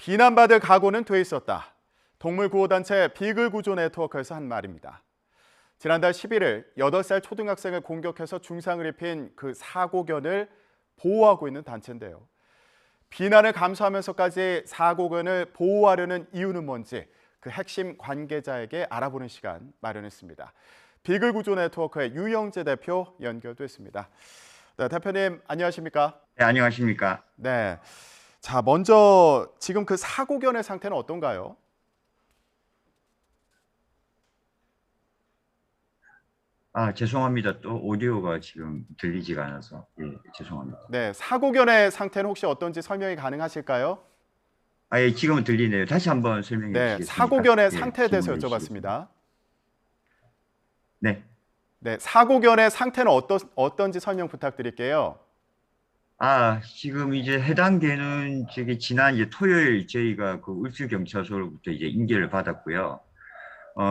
비난받을 각오는 돼 있었다. 동물구호단체 비글구조 네트워크에서 한 말입니다. 지난달 11일 8살 초등학생을 공격해서 중상을 입힌 그 사고견을 보호하고 있는 단체인데요. 비난을 감수하면서까지 사고견을 보호하려는 이유는 뭔지 그 핵심 관계자에게 알아보는 시간 마련했습니다. 비글구조 네트워크의 유영재 대표 연결됐습니다. 네, 대표님 안녕하십니까? 네, 안녕하십니까? 네. 자, 먼저 지금 그 사고견의 상태는 어떤가요? 죄송합니다. 또 오디오가 지금 들리지가 않아서. 예, 죄송합니다. 네, 사고견의 상태는 혹시 어떤지 설명이 가능하실까요? 예, 지금은 들리네요. 다시 한번 설명해 네, 주시겠습니까? 사고견의 예, 상태에 대해서 질문해 주시겠습니다. 여쭤봤습니다. 네. 네, 사고견의 상태는 어떤지 설명 부탁드릴게요. 지금 이제 해당 개는 저기 지난 이제 토요일 저희가 그 울주경찰서로부터 이제 인계를 받았고요.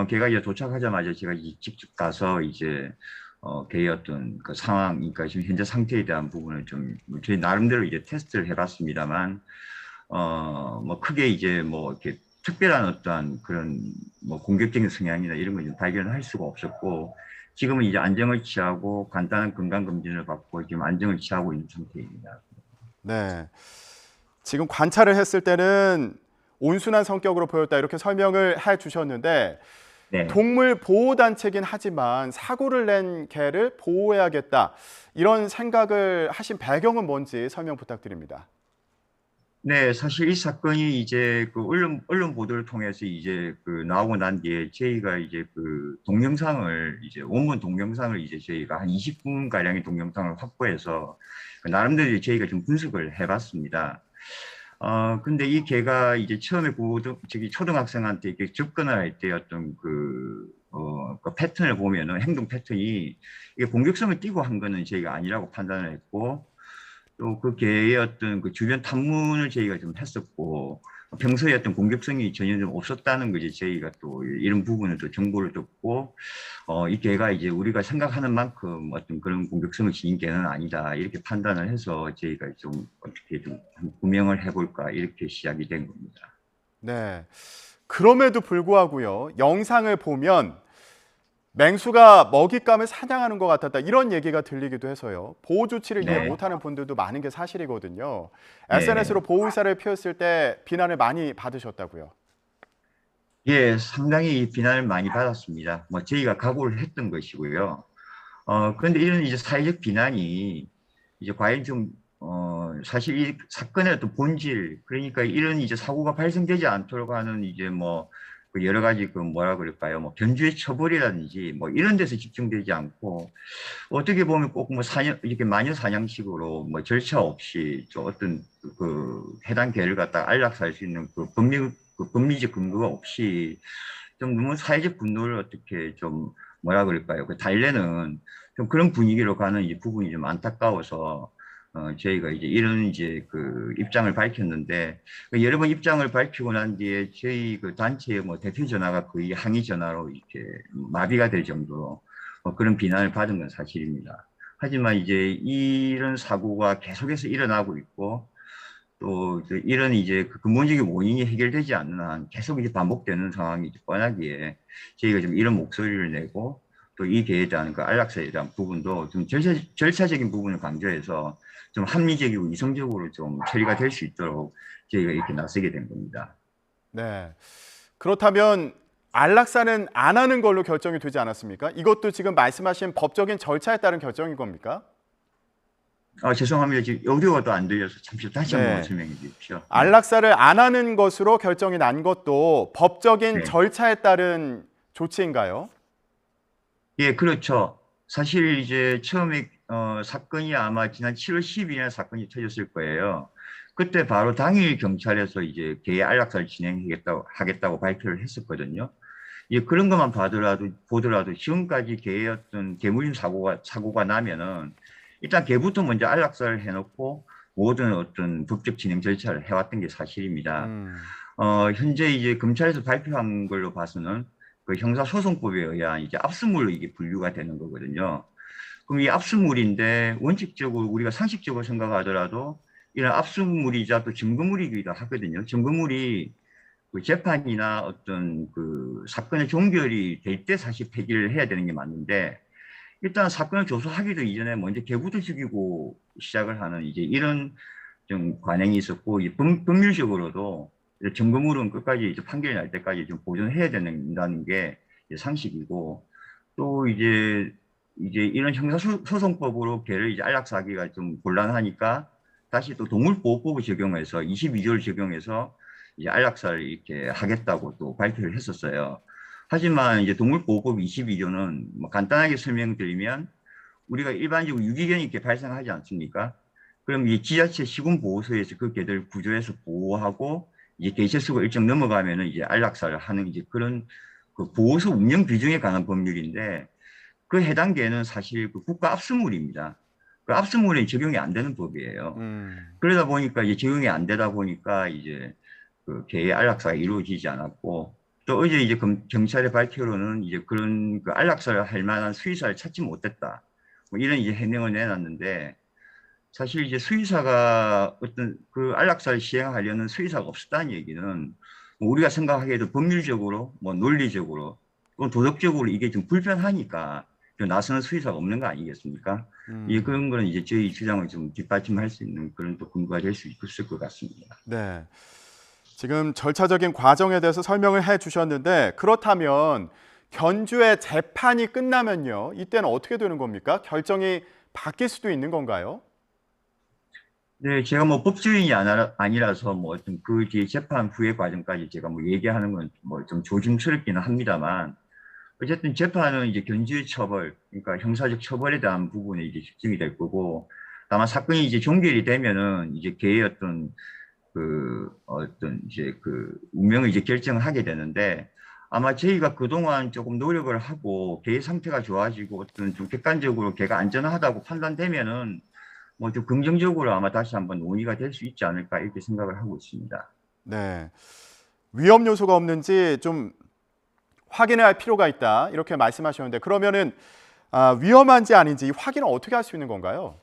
걔가 이제 도착하자마자 제가 이제 직접 가서 이제 걔의 어떤 그 상황, 그러니까 지금 현재 상태에 대한 부분을 좀 저희 나름대로 이제 테스트를 해봤습니다만, 뭐 크게 이제 뭐 이렇게 특별한 어떠한 그런 뭐 공격적인 성향이나 이런 걸 좀 발견할 수가 없었고, 지금은 이제 안정을 취하고 간단한 건강검진을 받고 지금 안정을 취하고 있는 상태입니다. 네, 지금 관찰을 했을 때는 온순한 성격으로 보였다 이렇게 설명을 해 주셨는데 네. 동물 보호 단체긴 하지만 사고를 낸 개를 보호해야겠다 이런 생각을 하신 배경은 뭔지 설명 부탁드립니다. 네, 사실 이 사건이 이제 그 언론 보도를 통해서 이제 그 나오고 난 뒤에 저희가 이제 그 동영상을 이제 원문 동영상을 이제 저희가 한 20분 가량의 동영상을 확보해서 그 나름대로 이제 저희가 좀 분석을 해봤습니다. 근데 이 개가 이제 처음에 저기 초등학생한테 이렇게 접근을 할 때 어떤 그 패턴을 보면은 행동 패턴이 이게 공격성을 띠고 한 거는 저희가 아니라고 판단을 했고 또 그 개의 어떤 그 주변 탐문을 저희가 좀 했었고 평소에 어떤 공격성이 전혀 좀 없었다는 거지 저희가 또 이런 부분을 또 정보를 듣고 이 개가 이제 우리가 생각하는 만큼 어떤 그런 공격성을 지닌 개는 아니다 이렇게 판단을 해서 저희가 좀 어떻게 좀 구명을 해볼까 이렇게 시작이 된 겁니다. 네. 그럼에도 불구하고요. 영상을 보면 맹수가 먹잇감을 사냥하는 것 같았다. 이런 얘기가 들리기도 해서요. 보호 조치를 이해 네, 못하는 분들도 많은 게 사실이거든요. SNS로 네. 보호 의사를 표했을 때 비난을 많이 받으셨다고요. 예, 상당히 비난을 많이 받았습니다. 뭐 저희가 각오를 했던 것이고요. 그런데 이런 이제 사회적 비난이 이제 과연 좀, 사실 이 사건의 어떤 본질, 그러니까 이런 이제 사고가 발생되지 않도록 하는 이제 뭐, 그 여러 가지 그 뭐라 그럴까요? 뭐 견주의 처벌이라든지 뭐 이런 데서 집중되지 않고 어떻게 보면 꼭 뭐 이렇게 마녀 사냥식으로 뭐 절차 없이 저 어떤 그 해당 개를 갖다 안락살 수 있는 그 법리적 근거가 없이 좀 너무 사회적 분노를 어떻게 좀 뭐라 그럴까요? 그 달래는 좀 그런 분위기로 가는 이 부분이 좀 안타까워서 저희가 이제 이런 이제 그 입장을 밝혔는데 그 여러 번 입장을 밝히고 난 뒤에 저희 그 단체의 뭐 대표 전화가 거의 항의 전화로 이렇게 마비가 될 정도로 그런 비난을 받은 건 사실입니다. 하지만 이제 이런 사고가 계속해서 일어나고 있고 또 이런 이제 그 근본적인 원인이 해결되지 않는 한 계속 이제 반복되는 상황이 이제 뻔하기에 저희가 좀 이런 목소리를 내고 또 이 개에 대한 그 안락사에 대한 부분도 좀 절차적인 부분을 강조해서 좀 합리적이고 이성적으로 좀 처리가 될 수 있도록 저희가 이렇게 나서게 된 겁니다. 네. 그렇다면 안락사는 안 하는 걸로 결정이 되지 않았습니까? 이것도 지금 말씀하신 법적인 절차에 따른 결정인 겁니까? 죄송합니다. 지금 오디오가 또 안 들려서 잠시 다시 한번 네. 설명해 주십시오. 네. 안락사를 안 하는 것으로 결정이 난 것도 법적인 네. 절차에 따른 조치인가요? 예, 그렇죠. 사실 이제 처음에 사건이 아마 지난 7월 12일에 사건이 터졌을 거예요. 그때 바로 당일 경찰에서 이제 개의 안락사를 하겠다고 발표를 했었거든요. 예, 그런 것만 보더라도 지금까지 개의 어떤 개물림 사고가 나면은 일단 개부터 먼저 안락사를 해놓고 모든 어떤 법적 진행 절차를 해왔던 게 사실입니다. 음. 현재 이제 검찰에서 발표한 걸로 봐서는 그 형사소송법에 의한 이제 압수물로 이게 분류가 되는 거거든요. 그럼 이 압수물인데 원칙적으로 우리가 상식적으로 생각하더라도 이런 압수물이자 또 증거물이기도 하거든요. 증거물이 그 재판이나 어떤 그 사건의 종결이 될 때 사실 폐기를 해야 되는 게 맞는데, 일단 사건을 조사하기도 이전에 먼저 개구도 죽이고 시작을 하는 이제 이런 좀 관행이 있었고, 이 법률적으로도 이제 증거물은 끝까지 이제 판결이 날 때까지 좀 보존해야 된다는 게 이제 상식이고, 또 이제 이런 형사소송법으로 걔를 이제 안락사하기가 좀 곤란하니까 다시 또 동물보호법을 적용해서 22조를 적용해서 이제 안락사를 이렇게 하겠다고 또 발표를 했었어요. 하지만 이제 동물보호법 22조는 뭐 간단하게 설명드리면, 우리가 일반적으로 유기견이 이렇게 발생하지 않습니까? 그럼 이 지자체 시군보호소에서 그 개들 구조해서 보호하고, 이제 개체수가 일정 넘어가면은 이제 안락사를 하는 이제 그런 그 보호소 운영 규정에 관한 법률인데, 그 해당 개는 사실 그 국가 압수물입니다. 그 압수물에 적용이 안 되는 법이에요. 음, 그러다 보니까 이제 적용이 안 되다 보니까 이제 그 개의 안락사가 이루어지지 않았고, 또 어제 이제 경찰의 발표로는 이제 그런 그 안락사를 할 만한 수의사를 찾지 못했다, 뭐 이런 이제 해명을 내놨는데, 사실 이제 수의사가 어떤 그 안락사를 시행하려는 수의사가 없었다는 얘기는, 뭐 우리가 생각하기에도 법률적으로 뭐 논리적으로 또 도덕적으로 이게 좀 불편하니까 좀 나서는 수의사가 없는 거 아니겠습니까? 이 음, 그런 거는 이제 저희 주장을 좀 뒷받침할 수 있는 그런 또 근거가 될 수 있을 것 같습니다. 네. 지금 절차적인 과정에 대해서 설명을 해 주셨는데 그렇다면 견주의 재판이 끝나면요. 이때는 어떻게 되는 겁니까? 결정이 바뀔 수도 있는 건가요? 네, 제가 뭐 법조인이 아니라서 뭐 어떤 그 뒤에 재판 후의 과정까지 제가 뭐 얘기하는 건 뭐 좀 조심스럽기는 합니다만, 어쨌든 재판은 이제 견주의 처벌, 그러니까 형사적 처벌에 대한 부분에 이제 집중이 될 거고, 다만 사건이 이제 종결이 되면은 이제 개의 어떤 이제 그 운명을 이제 결정을 하게 되는데, 아마 저희가 그동안 조금 노력을 하고 개의 상태가 좋아지고 어떤 좀 객관적으로 개가 안전하다고 판단되면은 뭐 좀 긍정적으로 아마 다시 한번 논의가 될 수 있지 않을까 이렇게 생각을 하고 있습니다. 네. 위험 요소가 없는지 좀 확인할 필요가 있다. 이렇게 말씀하셨는데 그러면은 위험한지 아닌지 이 확인은 어떻게 할 수 있는 건가요?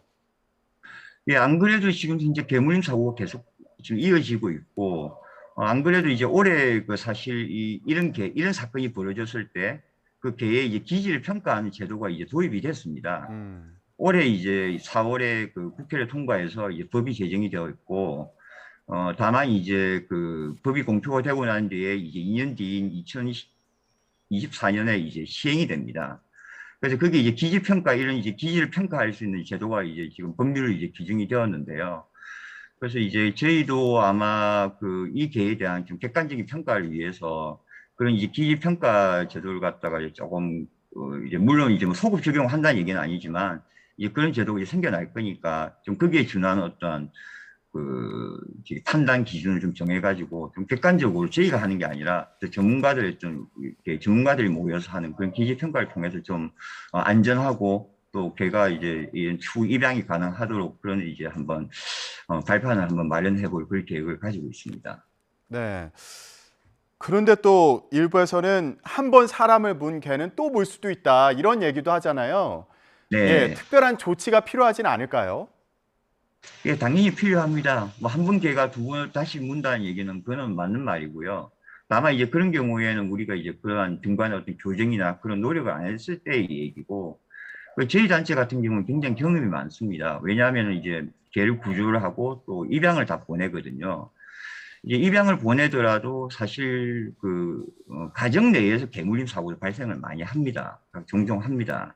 예, 안 그래도 지금 현재 개물림 사고가 계속 지금 이어지고 있고, 안 그래도 이제 올해 그 사실 이런 사건이 벌어졌을 때 그 개의 이제 기질을 평가하는 제도가 이제 도입이 됐습니다. 음, 올해 이제 4월에 그 국회를 통과해서 이제 법이 제정이 되어 있고, 다만 이제 그 법이 공표가 되고 난 뒤에 이제 2년 뒤인 2024년에 이제 시행이 됩니다. 그래서 그게 이제 기질평가, 이런 이제 기질을 평가할 수 있는 제도가 이제 지금 법률로 이제 규정이 되었는데요. 그래서 이제 저희도 아마 그 이 개에 대한 좀 객관적인 평가를 위해서 그런 이제 기질평가 제도를 갖다가 조금 이제 물론 이제 뭐 소급 적용한다는 얘기는 아니지만 이제 그런 제도가 이제 생겨날 거니까 좀 거기에 준하는 어떤 그 이제 판단 기준을 좀 정해가지고 좀 객관적으로 저희가 하는 게 아니라 전문가들의 좀 이렇게 전문가들이 모여서 하는 그런 기질 평가를 통해서 좀 안전하고 또 걔가 이제 추후 입양이 가능하도록 그런 이제 한번 발판을 한번 마련해 볼 그런 계획을 가지고 있습니다. 네. 그런데 또 일부에서는 한 번 사람을 문 개는 또 물 수도 있다. 이런 얘기도 하잖아요. 예, 네, 특별한 조치가 필요하진 않을까요? 예, 당연히 필요합니다. 뭐 한 번 개가 두 번 다시 문다는 얘기는 그거는 맞는 말이고요. 다만 이제 그런 경우에는 우리가 이제 그러한 등반의 어떤 교정이나 그런 노력을 안 했을 때의 얘기고, 그 저희 단체 같은 경우는 굉장히 경험이 많습니다. 왜냐하면 이제 개를 구조를 하고 또 입양을 다 보내거든요. 이제 입양을 보내더라도 사실 그 가정 내에서 개물림 사고도 발생을 많이 합니다. 종종 합니다.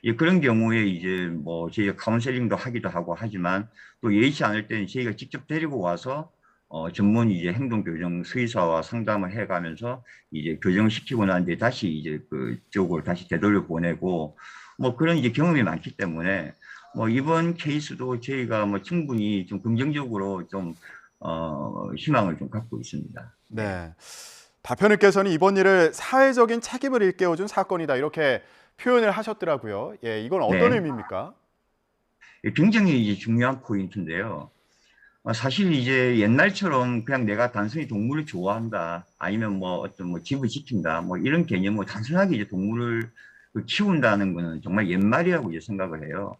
예, 그런 경우에 이제 뭐 저희가 카운셀링도 하기도 하고 하지만 또 예의치 않을 때는 저희가 직접 데리고 와서 전문 이제 행동교정 수의사와 상담을 해가면서 이제 교정을 시키고 난 뒤에 다시 이제 그쪽으로 다시 되돌려 보내고 뭐 그런 이제 경험이 많기 때문에 뭐 이번 케이스도 저희가 뭐 충분히 좀 긍정적으로 좀 희망을 좀 갖고 있습니다. 네. 네. 대표님께서는 이번 일을 사회적인 책임을 일깨워준 사건이다. 이렇게 표현을 하셨더라고요. 예, 이건 어떤 네. 의미입니까? 굉장히 이제 중요한 포인트인데요. 사실 이제 옛날처럼 그냥 내가 단순히 동물을 좋아한다, 아니면 뭐 어떤 뭐 집을 지킨다, 뭐 이런 개념으로 단순하게 이제 동물을 키운다는 거는 정말 옛말이라고 이제 생각을 해요.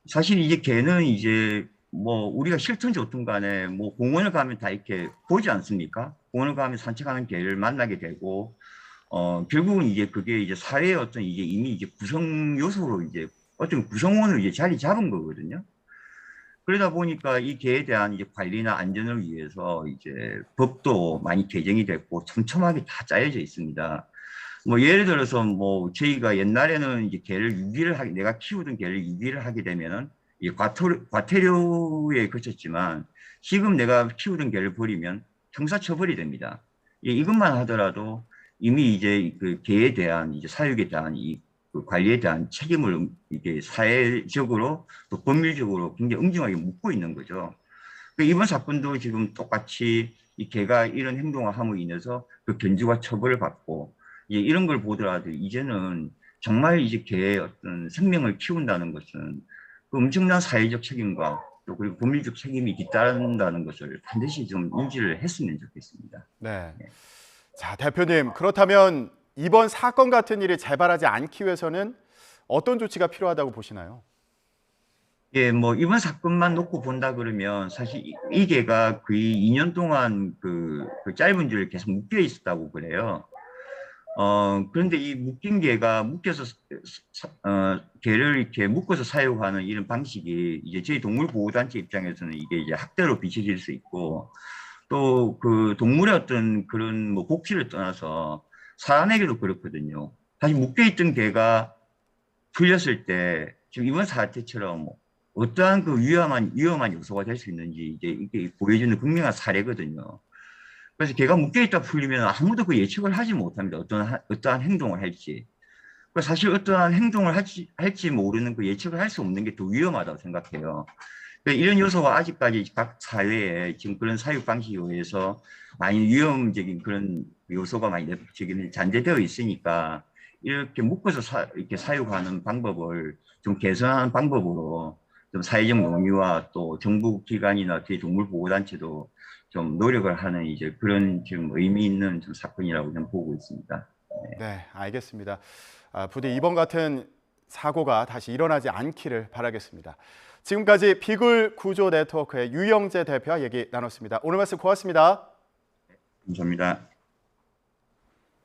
사실 이제 개는 이제 뭐 우리가 싫든 좋든 간에 뭐 공원을 가면 다 이렇게 보지 않습니까? 공원을 가면 산책하는 개를 만나게 되고 결국은 이제 그게 이제 사회의 어떤 이제 이미 이제 구성 요소로 이제 어떤 구성원으로 이제 자리 잡은 거거든요. 그러다 보니까 이 개에 대한 이제 관리나 안전을 위해서 이제 법도 많이 개정이 됐고 촘촘하게 다 짜여져 있습니다. 뭐 예를 들어서 뭐 저희가 옛날에는 이제 개를 유기를 하게, 내가 키우던 개를 유기를 하게 되면은 이 과태료에 그쳤지만 지금 내가 키우던 개를 버리면 형사처벌이 됩니다. 이것만 하더라도 이미 이제 그 개에 대한 이제 사육에 대한 그 관리에 대한 책임을 이게 사회적으로 또 법률적으로 굉장히 엄중하게 묻고 있는 거죠. 이번 사건도 지금 똑같이 이 개가 이런 행동을 함으로 인해서 그 견주가 처벌을 받고 이런 걸 보더라도 이제는 정말 이제 개의 어떤 생명을 키운다는 것은 그 엄청난 사회적 책임과 또 그리고 법률적 책임이 뒤따른다는 것을 반드시 좀 인지를 했으면 좋겠습니다. 네. 자, 대표님, 그렇다면 이번 사건 같은 일이 재발하지 않기 위해서는 어떤 조치가 필요하다고 보시나요? 예, 뭐 이번 사건만 놓고 본다 그러면 사실 이 개가 거의 2년 동안 그 짧은 줄 계속 묶여 있었다고 그래요. 그런데 이 묶인 개가 묶여서 개를 이렇게 묶어서 사육하는 이런 방식이 이제 저희 동물보호단체 입장에서는 이게 이제 학대로 비춰질 수 있고 또 그 동물의 어떤 그런 뭐 복지를 떠나서 사람에게도 그렇거든요. 사실 묶여있던 개가 풀렸을 때 지금 이번 사태처럼 어떠한 그 위험한 요소가 될 수 있는지 이제 이게 보여주는 극명한 사례거든요. 그래서 걔가 묶여있다 풀리면 아무도 그 예측을 하지 못합니다. 어떠한 행동을 할지. 사실 어떠한 행동을 할지 모르는 그 예측을 할 수 없는 게 더 위험하다고 생각해요. 이런 요소가 아직까지 각 사회에 지금 그런 사육 방식에 의해서 많이 위험적인 그런 요소가 많이 지금 잔재되어 있으니까 이렇게 묶어서 이렇게 사육하는 방법을 좀 개선하는 방법으로 좀 사회적 논의와 또 정부 기관이나 동물보호단체도 좀 노력을 하는 이제 그런 지금 의미 있는 좀 사건이라고 저는 보고 있습니다. 네, 알겠습니다. 부디 이번 같은 사고가 다시 일어나지 않기를 바라겠습니다. 지금까지 비글 구조 네트워크의 유영재 대표와 얘기 나눴습니다. 오늘 말씀 고맙습니다. 감사합니다.